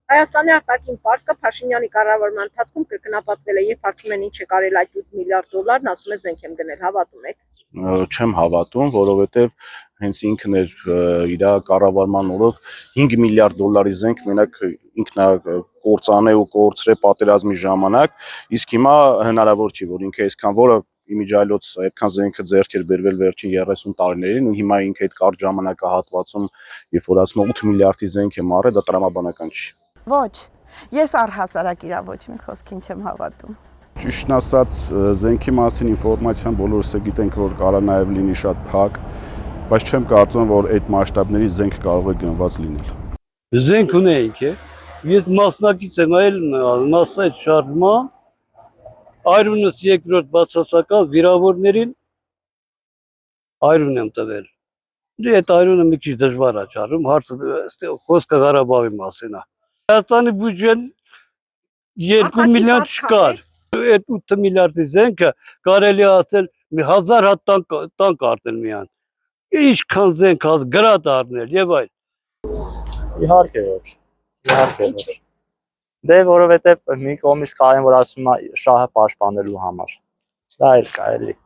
Հայաստանի արտաքին պարտքը Փաշինյանի կառավարման ընթացքում կրկնապատկվել է, երբ հարցում են ինչ է կարել այդ 8 միլիարդ դոլարն, ասում է զենք եմ գնել, հավատում եք։ Չեմ հավատում, որովհետև հենց ինքն էր իր կառավարման օրոք 5 միլիարդ դոլարի զենք մենակ ինքն է կործանել ու կորցրել պատերազմի ժամանակ, իսկ հիմա հնարավոր չի, որ ինքը այսքան որը իմիջիայլոց այդքան զենքը ձեռք էր բերվել վերջին 30 տարիներին ու հիմա ինքը այդ կարճ ժամանակահատվածում, երբ որ ասում 8 միլիարդի զենք է մարել, դա տրամաբանական չի։ Ոչ, ես առհասարակ իրա ոչ մի խոսքին չեմ հավատում։ Ճիշտն ասած, զենքի մասին ինֆորմացիան բոլորս գիտենք, որ կարող նաև լինի շատ փակ, բայց չեմ կարծում, որ այդ մասշտաբների զենք կարող է գնված լինել։ Զենք ունեինք, ես մասնակից եմ այլ մասնայից շարժման, այրունս երկրորդ բացասական վիրավորներին այրուն եմ տվել։ Դե այդ այրունը մի քիչ դժվար է ճարում, հարցը խոսքը Ղարաբաղի մասին է։ Հայաստանի բյուջեն 2 միլիոն չկար։ Այդ 8 միլիարդի զենքը կարելի է ասել մի 1000 հատ տանկ արտել միան։ Ինչքան զենք գրադ առնել եւ այլ։ Իհարկե ոչ։ Իհարկե ոչ։ Դե որովհետեւ մի կողմից կարեն որ ասում է շահը պաշտպանելու համար։ Դա էլ կա էլի։